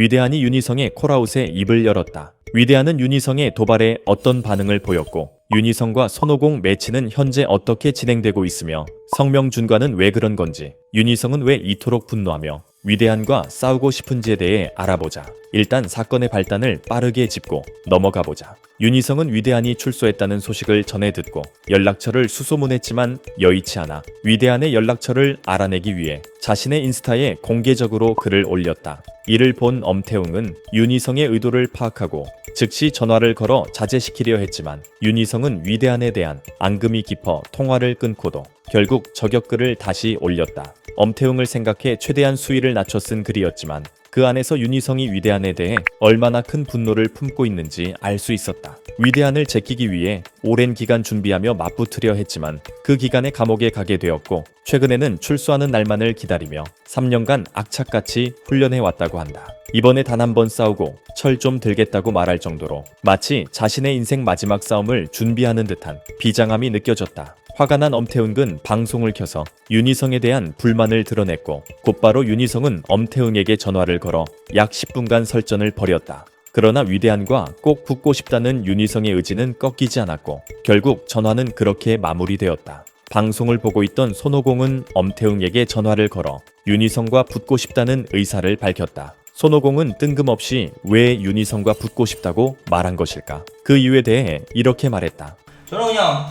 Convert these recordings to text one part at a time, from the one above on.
위대한이 윤희성의 콜아웃에 입을 열었다. 위대한은 윤희성의 도발에 어떤 반응을 보였고 윤희성과 손오공 매치는 현재 어떻게 진행되고 있으며 성명준과는 왜 그런 건지, 윤희성은 왜 이토록 분노하며 위대한과 싸우고 싶은지에 대해 알아보자. 일단 사건의 발단을 빠르게 짚고 넘어가보자. 윤희성은 위대한이 출소했다는 소식을 전해 듣고 연락처를 수소문했지만 여의치 않아 위대한의 연락처를 알아내기 위해 자신의 인스타에 공개적으로 글을 올렸다. 이를 본 엄태웅은 윤희성의 의도를 파악하고 즉시 전화를 걸어 자제시키려 했지만 윤희성은 위대한에 대한 앙금이 깊어 통화를 끊고도 결국 저격글을 다시 올렸다. 엄태웅을 생각해 최대한 수위를 낮춰 쓴 글이었지만 그 안에서 윤희성이 위대한에 대해 얼마나 큰 분노를 품고 있는지 알 수 있었다. 위대한을 제끼기 위해 오랜 기간 준비하며 맞붙으려 했지만 그 기간에 감옥에 가게 되었고 최근에는 출소하는 날만을 기다리며 3년간 악착같이 훈련해왔다고 한다. 이번에 단 한 번 싸우고 철 좀 들겠다고 말할 정도로 마치 자신의 인생 마지막 싸움을 준비하는 듯한 비장함이 느껴졌다. 화가 난 엄태웅은 방송을 켜서 윤희성에 대한 불만을 드러냈고 곧바로 윤희성은 엄태웅에게 전화를 걸어 약 10분간 설전을 벌였다. 그러나 위대한과 꼭 붙고 싶다는 윤희성의 의지는 꺾이지 않았고 결국 전화는 그렇게 마무리되었다. 방송을 보고 있던 손오공은 엄태웅에게 전화를 걸어 윤희성과 붙고 싶다는 의사를 밝혔다. 손오공은 뜬금없이 왜 윤희성과 붙고 싶다고 말한 것일까? 그 이유에 대해 이렇게 말했다. 저는 그냥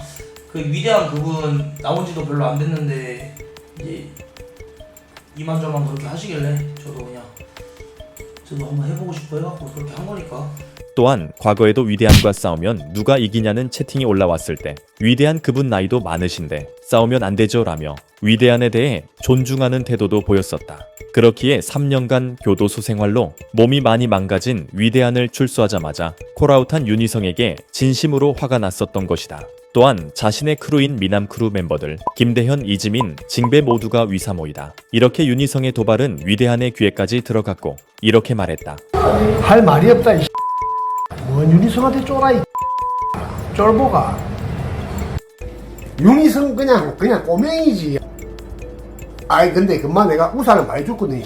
그 위대한 그분 나온 지도 별로 안 됐는데 이제 이만저만 그렇게 하시길래 저도 한번 해보고 싶어 해갖고 그렇게 한 거니까. 또한 과거에도 위대한과 싸우면 누가 이기냐는 채팅이 올라왔을 때 위대한 그분 나이도 많으신데 싸우면 안 되죠 라며 위대한에 대해 존중하는 태도도 보였었다. 그렇기에 3년간 교도소 생활로 몸이 많이 망가진 위대한을 출소하자마자 콜아웃한 윤희성에게 진심으로 화가 났었던 것이다. 또한 자신의 크루인 미남 크루 멤버들 김대현, 이지민, 징배 모두가 위사모이다. 이렇게 윤희성의 도발은 위대한의 귀에까지 들어갔고 이렇게 말했다. 할 말이 없다 이 뭔 윤희성한테 쫄아 이 쫄보가. 윤희성 그냥 꼬맹이지. 아이 근데 그만 내가 우산을 많이 줬거든.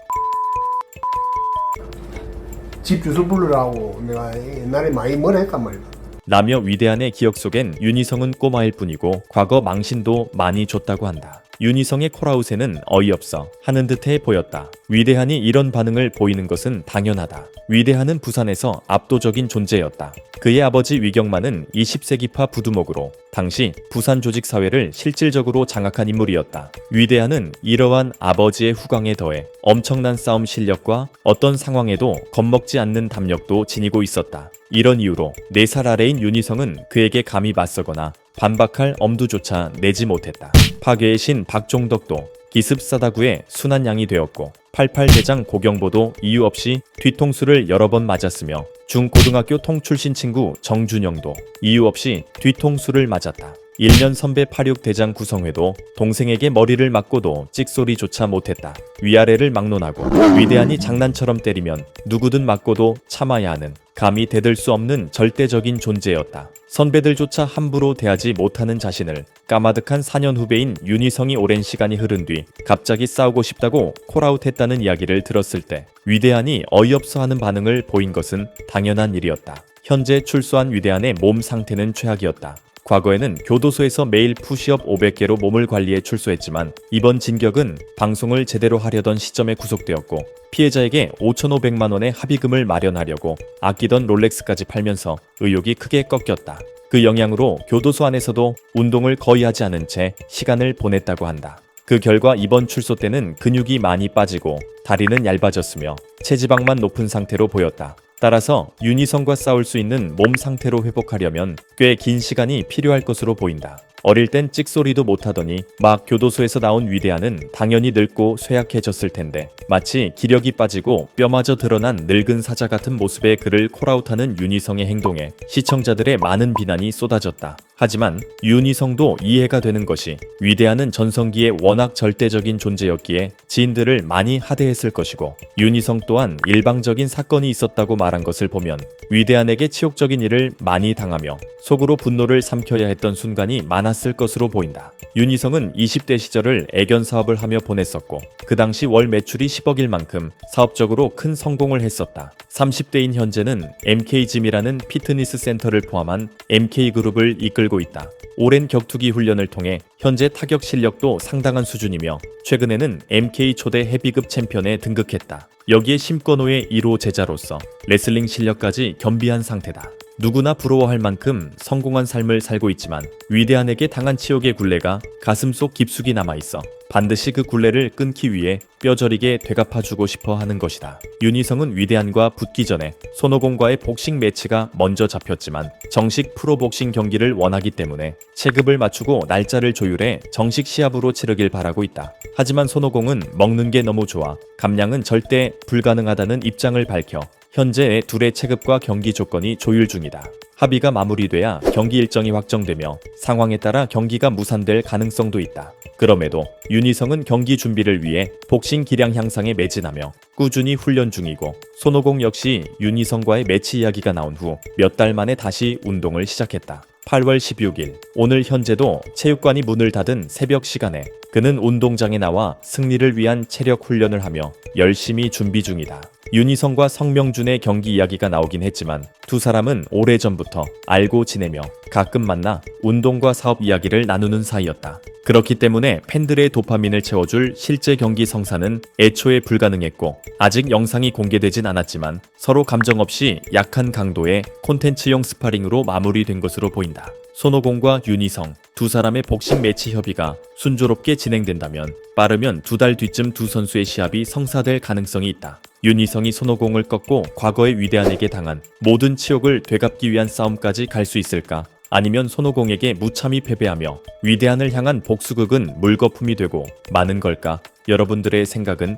집 주소 부르라고 내가 옛날에 많이 뭐라 했단 말이야. 라며 위대한의 기억 속엔 윤희성은 꼬마일 뿐이고 과거 망신도 많이 줬다고 한다. 윤희성의 콜아웃에는 어이없어 하는 듯해 보였다. 위대한이 이런 반응을 보이는 것은 당연하다. 위대한은 부산에서 압도적인 존재였다. 그의 아버지 위경만은 20세기파 부두목으로 당시 부산 조직사회를 실질적으로 장악한 인물이었다. 위대한은 이러한 아버지의 후광에 더해 엄청난 싸움 실력과 어떤 상황에도 겁먹지 않는 담력도 지니고 있었다. 이런 이유로 4살 아래인 윤희성은 그에게 감히 맞서거나 반박할 엄두조차 내지 못했다. 파괴의 신 박종덕도 기습사다구의 순한 양이 되었고 88대장 고경보도 이유 없이 뒤통수를 여러 번 맞았으며 중고등학교 통출신 친구 정준영도 이유 없이 뒤통수를 맞았다. 1년 선배 86대장 구성회도 동생에게 머리를 맞고도 찍소리조차 못했다. 위아래를 막론하고 위대한이 장난처럼 때리면 누구든 맞고도 참아야 하는 감히 대들 수 없는 절대적인 존재였다. 선배들조차 함부로 대하지 못하는 자신을 까마득한 4년 후배인 윤희성이 오랜 시간이 흐른 뒤 갑자기 싸우고 싶다고 콜아웃했다는 이야기를 들었을 때 위대한이 어이없어하는 반응을 보인 것은 당연한 일이었다. 현재 출소한 위대한의 몸 상태는 최악이었다. 과거에는 교도소에서 매일 푸시업 500개로 몸을 관리해 출소했지만 이번 진격은 방송을 제대로 하려던 시점에 구속되었고 피해자에게 5,500만 원의 합의금을 마련하려고 아끼던 롤렉스까지 팔면서 의욕이 크게 꺾였다. 그 영향으로 교도소 안에서도 운동을 거의 하지 않은 채 시간을 보냈다고 한다. 그 결과 이번 출소 때는 근육이 많이 빠지고 다리는 얇아졌으며 체지방만 높은 상태로 보였다. 따라서 윤희성과 싸울 수 있는 몸 상태로 회복하려면 꽤 긴 시간이 필요할 것으로 보인다. 어릴 땐 찍소리도 못하더니 막 교도소에서 나온 위대한은 당연히 늙고 쇠약해졌을 텐데 마치 기력이 빠지고 뼈마저 드러난 늙은 사자 같은 모습의 그를 콜아웃하는 윤희성의 행동에 시청자들의 많은 비난이 쏟아졌다. 하지만 윤희성도 이해가 되는 것이 위대한은 전성기에 워낙 절대적인 존재였기에 지인들을 많이 하대했을 것이고 윤희성 또한 일방적인 사건이 있었다고 말한 것을 보면 위대한에게 치욕적인 일을 많이 당하며 속으로 분노를 삼켜야 했던 순간이 많았을 것으로 보인다. 윤희성은 20대 시절을 애견 사업을 하며 보냈었고 그 당시 월 매출이 10억일 만큼 사업적으로 큰 성공을 했었다. 30대인 현재는 MK짐이라는 피트니스 센터를 포함한 MK그룹을 이끌고 있다. 오랜 격투기 훈련을 통해 현재 타격 실력도 상당한 수준이며 최근에는 MK 초대 헤비급 챔피언에 등극했다. 여기에 심권호의 1호 제자로서 레슬링 실력까지 겸비한 상태다. 누구나 부러워할 만큼 성공한 삶을 살고 있지만 위대한에게 당한 치욕의 굴레가 가슴속 깊숙이 남아있어 반드시 그 굴레를 끊기 위해 뼈저리게 되갚아주고 싶어 하는 것이다. 윤희성은 위대한과 붙기 전에 손오공과의 복싱 매치가 먼저 잡혔지만 정식 프로복싱 경기를 원하기 때문에 체급을 맞추고 날짜를 조율해 정식 시합으로 치르길 바라고 있다. 하지만 손오공은 먹는 게 너무 좋아 감량은 절대 불가능하다는 입장을 밝혀 현재 둘의 체급과 경기 조건이 조율 중이다. 합의가 마무리돼야 경기 일정이 확정되며 상황에 따라 경기가 무산될 가능성도 있다. 그럼에도 윤희성은 경기 준비를 위해 복싱 기량 향상에 매진하며 꾸준히 훈련 중이고 손오공 역시 윤희성과의 매치 이야기가 나온 후 몇 달 만에 다시 운동을 시작했다. 8월 16일 오늘 현재도 체육관이 문을 닫은 새벽 시간에 그는 운동장에 나와 승리를 위한 체력 훈련을 하며 열심히 준비 중이다. 윤희성과 성명준의 경기 이야기가 나오긴 했지만 두 사람은 오래전부터 알고 지내며 가끔 만나 운동과 사업 이야기를 나누는 사이였다. 그렇기 때문에 팬들의 도파민을 채워줄 실제 경기 성사는 애초에 불가능했고 아직 영상이 공개되진 않았지만 서로 감정 없이 약한 강도의 콘텐츠용 스파링으로 마무리된 것으로 보인다. 손오공과 윤희성 두 사람의 복싱 매치 협의가 순조롭게 진행된다면 빠르면 2달 뒤쯤 두 선수의 시합이 성사될 가능성이 있다. 윤희성이 손오공을 꺾고 과거의 위대한에게 당한 모든 치욕을 되갚기 위한 싸움까지 갈 수 있을까? 아니면 손오공에게 무참히 패배하며 위대한을 향한 복수극은 물거품이 되고 마는 걸까? 여러분들의 생각은?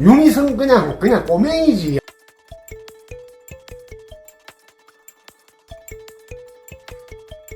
윤희성 그냥 꼬맹이지.